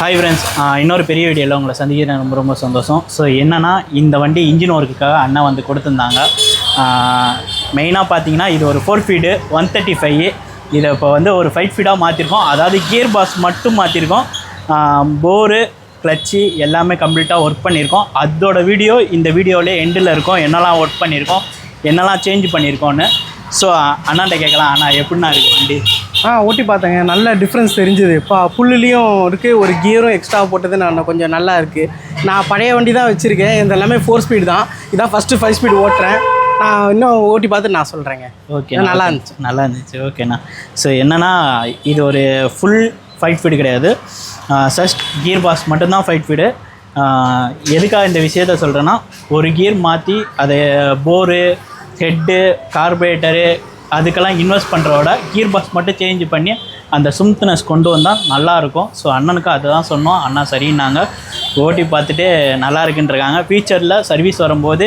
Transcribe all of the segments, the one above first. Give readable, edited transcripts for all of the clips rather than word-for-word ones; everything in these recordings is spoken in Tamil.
ஹாய் ஃப்ரெண்ட்ஸ், இன்னொரு பெரிய வீடியோவில் உங்களை சந்திக்க ரொம்ப ரொம்ப சந்தோஷம். ஸோ என்னென்னா, இந்த வண்டி இன்ஜின் ஒர்க்குக்காக அண்ணா வந்து கொடுத்துருந்தாங்க. மெயினாக பார்த்தீங்கன்னா இது ஒரு 4 ஃபீடு 135. இதை இப்போ வந்து ஒரு 5 ஃபீடாக மாற்றிருக்கோம். அதாவது கியர் பாக்ஸ் மட்டும் மாற்றிருக்கோம். போரு கிளச்சு எல்லாமே கம்ப்ளீட்டாக ஒர்க் பண்ணியிருக்கோம். அதோட வீடியோ இந்த வீடியோவிலே எண்டில் இருக்கும். என்னெல்லாம் ஒர்க் பண்ணியிருக்கோம், என்னெல்லாம் சேஞ்ச் பண்ணியிருக்கோன்னு. ஸோ அண்ணாண்ட கேட்கலாம், அண்ணா எப்படின்னா இருக்குது வண்டி? ஓட்டி பார்த்தேங்க. நல்ல டிஃப்ரென்ஸ் தெரிஞ்சுது. இப்போ புல்லுலேயும் இருக்குது, ஒரு கியரும் எக்ஸ்ட்ரா போட்டது நான் கொஞ்சம் நல்லா இருக்குது. நான் பழைய வண்டி தான் வச்சுருக்கேன். இந்த எல்லாமே 4 ஸ்பீடு தான். இதான் ஃபஸ்ட்டு 5 ஸ்பீடு ஓட்டுறேன். நான் இன்னும் ஓட்டி பார்த்து நான் சொல்கிறேங்க. ஓகே, நல்லா இருந்துச்சு. ஓகேண்ணா. ஸோ என்னென்னா, இது ஒரு ஃபுல் 5 ஃபீடு கிடையாது. ஜஸ்ட் கியர் பாக்ஸ் மட்டும்தான் 5 ஃபீடு. எதுக்காக இந்த விஷயத்த சொல்கிறேன்னா, ஒரு கியர் மாற்றி அதை போரு ஹெட்டு கார்பரேட்டரு அதுக்கெல்லாம் இன்வெஸ்ட் பண்ணுறதோட கியர் பாக்ஸ் மட்டும் சேஞ்ச் பண்ணி அந்த ஸ்மூத்னஸ் கொண்டு வந்தால் நல்லாயிருக்கும். ஸோ அண்ணனுக்கு அதை தான் சொன்னோம். அண்ணா சரின்னாங்க. ஓட்டி பார்த்துட்டு நல்லா இருக்குன்றிருக்காங்க. ஃபியூச்சரில் சர்வீஸ் வரும்போது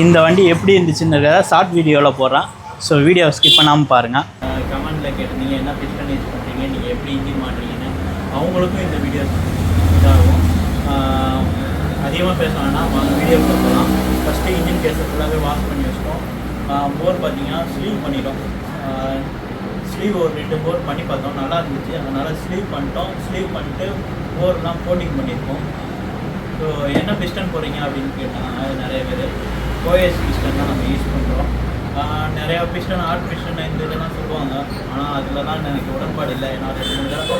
இந்த வண்டி எப்படி இருந்துச்சுன்றத ஷார்ட் வீடியோவில் போடுறேன். ஸோ வீடியோவை ஸ்கிப் பண்ணாமல் பாருங்கள். கமெண்டில் கேட்டிருந்தீங்க, என்ன பிஸ்டன் யூஸ் பண்ணுறீங்க, நீங்கள் எப்படி இன்ஜின் மாட்டுறீங்கன்னு. அவங்களுக்கும் இந்த வீடியோ இதாகும். அதிகமாக பேசணும்னா வீடியோக்குள்ள போகலாம். ஃபஸ்ட்டு இன்ஜின் கேஸை ஃபுல்லாகவே வாஷ் பண்ணி வச்சிட்டோம். போர் பார்த்திங்கன்னா ஸ்லீவ் பண்ணிட்டோம். ஸ்லீவ் ஒரு 2 போர் பண்ணி பார்த்தோம், நல்லா இருந்துச்சு. அதனால் ஸ்லீவ் பண்ணிட்டோம். ஸ்லீவ் பண்ணிட்டு போர்லாம் கோட்டிங் பண்ணியிருக்கோம். ஸோ என்ன பிஸ்டன் போடுறீங்க அப்படின்னு கேட்டாங்க நிறைய பேர். கோஎஸ் பிஸ்டன் தான் நம்ம யூஸ் பண்ணுறோம். நிறையா பிஸ்டன் ஆர்ட் பிஸ்டன் இந்த இதெல்லாம் சொல்லுவாங்க. ஆனால் அதிலலாம் எனக்கு உடன்பாடு இல்லை. ஏன்னா 2-3 தடவை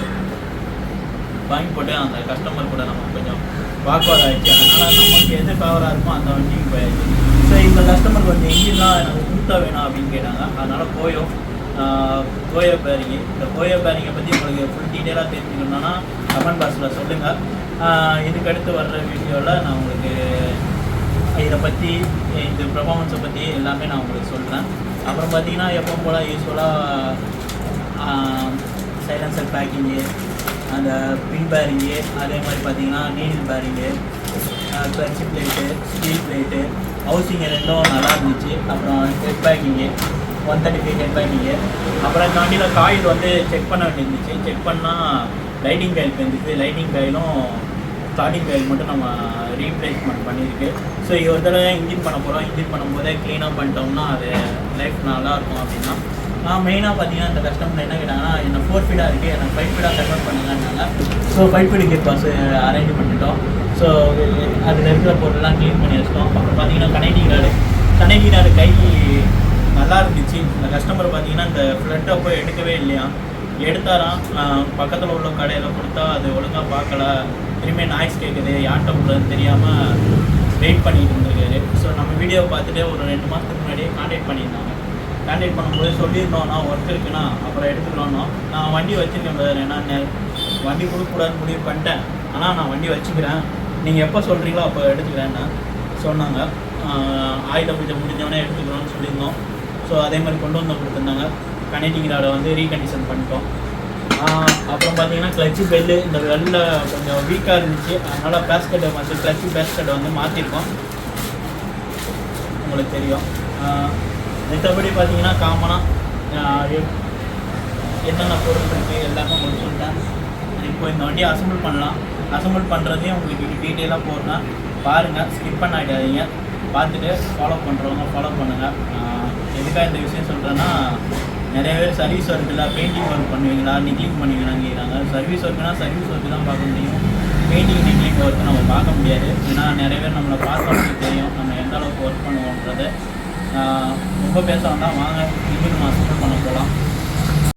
வாங்கி போட்டு அந்த கஸ்டமர் கூட நம்ம கொஞ்சம் வாக்குவாதம் ஆகிடுச்சு. அதனால் நமக்கு எது ஃபேவராக இருக்குமோ அந்த வண்டிக்கு போயாச்சு. ஸோ இந்த கஸ்டமர் கொஞ்சம் இன்ஜின்லாம் எனக்கு ஸ்மூத்தாக வேணும் அப்படின்னு கேட்டாங்க. அதனால் கோயோ பேரிங்கு, இந்த கோயோ பேரிங்கை பற்றி உங்களுக்கு ஃபுல் டீட்டெயிலாக தெரிஞ்சுக்கணுன்னா கமெண்ட் பாக்ஸில் சொல்லுங்கள். இதுக்கடுத்து வர்ற வீடியோவில் நான் உங்களுக்கு இதை பற்றி இந்த பெர்ஃபார்மன்ஸை பற்றி எல்லாமே நான் உங்களுக்கு சொல்கிறேன். அப்புறம் பார்த்திங்கன்னா எப்பவும் போல் யூஸ்வலாக சைலன்சர் பேக்கிங்கு, அந்த பின் பேரிங்கு, அதே மாதிரி பார்த்திங்கன்னா needle bearing, clutch plate, steel plate, housing ரெண்டும் நல்லா இருந்துச்சு. அப்புறம் ஹெட் பேக்கிங்கு 135 ஹெட் பேக்கிங்கு. அப்புறம் இந்த வண்டியில் காயில் வந்து செக் பண்ண வேண்டியிருந்துச்சு. செக் பண்ணால் லைட்டிங் காயில் இருந்துச்சு. லைட்டிங் காயிலும் ஸ்டார்டிங் காயில் மட்டும் நம்ம ரீப்ளேஸ்மெண்ட் பண்ணியிருக்கு. ஸோ ஒரு தடவை இன்ஜின் பண்ண போகிறோம். இன்ஜின் பண்ணும்போதே க்ளீனாக பண்ணிட்டோம்னா அது லைஃப் நல்லாயிருக்கும் அப்படின்னா. மெயினாக பார்த்தீங்கன்னா இந்த கஸ்டமர் என்ன கேட்டாங்கன்னா, என்ன 4 ஃபீடாக இருக்குது, எனக்கு 5 ஃபீடாக கன்வெர்ட் பண்ணுங்கன்னாங்க. So 5 feed gear box arrange பண்ணிட்டோம். ஸோ அதில் இருக்கிற பொருள்லாம் க்ளீன் பண்ணி வச்சிட்டோம். அப்புறம் பார்த்தீங்கன்னா கனெக்டிங் ராடு கை நல்லா இருந்துச்சு. இந்த கஸ்டமர் பார்த்தீங்கன்னா இந்த ஃப்ளட்டை போய் எடுக்கவே இல்லையா, எடுத்தாராம். பக்கத்தில் உள்ள கடையில் கொடுத்தா அது ஒழுங்காக பார்க்கல, திரும்பி நாய்ஸ் கேட்குது, யார்கிட்ட விட்றதுன்னு தெரியாமல் வெயிட் பண்ணிட்டு இருந்திருக்காரு. ஸோ நம்ம வீடியோவை பார்த்துட்டு ஒரு 2 மாதத்துக்கு முன்னாடியே கான்டாக்ட் பண்ணியிருந்தாங்க. கான்டாக்ட் பண்ணும்போது சொல்லியிருந்தோம்னா ஒர்க் இருக்குன்னா அப்புறம் எடுத்துக்கலாம்னோ. நான் வண்டி வச்சுருக்கேன் பிரதர், ஏன்னா வண்டி கொடுக்கக்கூடாதுன்னு முடிவு பண்ணிட்டேன். ஆனால் நான் வண்டி வச்சுக்கிறேன், நீங்கள் எப்போ சொல்கிறீங்களோ அப்போ எடுத்துக்கிறேன்னு சொன்னாங்க. ஆயுத பூஜை முடிஞ்சவொடனே எடுத்துக்கிறோன்னு சொல்லியிருந்தோம். ஸோ அதே மாதிரி கொண்டு வந்து கொடுத்துருந்தாங்க. கனெக்டிங் ராடை வந்து ரீகண்டிஷன் பண்ணிட்டோம். அப்புறம் பார்த்தீங்கன்னா கிளச்சு பெல்லு, இந்த வெல்ல கொஞ்சம் வீக்காக இருந்துச்சு. அதனால் பேஸ்கெட்டை வந்து கிளச்சு பேஸ்கெட்டை வந்து மாற்றிருக்கோம், உங்களுக்கு தெரியும். மற்றபடி பார்த்தீங்கன்னா காமனாக என்னென்ன பொருள் இருக்குது எல்லாமே உங்களுக்கு சொல்லிட்டேன். இப்போ இந்த வண்டியை அசம்பிள் பண்ணலாம். அசம்பிள் பண்ணுறதையும் உங்களுக்கு டீட்டெயிலாக போடுறேன், பாருங்கள், ஸ்கிப் பண்ணாடியாதீங்க. பார்த்துட்டு ஃபாலோ பண்ணுறவங்க ஃபாலோ பண்ணுங்கள். எதுக்காக இந்த விஷயம் சொல்கிறேன்னா, நிறைய பேர் சர்வீஸ் ஒர்க்கில் பெயிண்டிங் ஒர்க் பண்ணுவீங்களா, நிக்லிங் பண்ணுவீங்களான்னு கேட்குறாங்க. சர்வீஸ் ஒர்க்குனா சர்வீஸ் ஒர்க்கு தான் பார்க்க முடியும். பெயிண்டிங் நிக்லிங் ஒர்க்கு நம்ம பார்க்க முடியாது. ஏன்னா நிறைய பேர் நம்மளை பார்த்தவங்களுக்கு தெரியும் நம்ம எந்த அளவுக்கு ஒர்க் பண்ணுவோன்றது. ரொம்ப பேச வேண்டாம், வாங்க இன்ஜின் நம்ம அசம்பிள் பண்ண போகலாம்.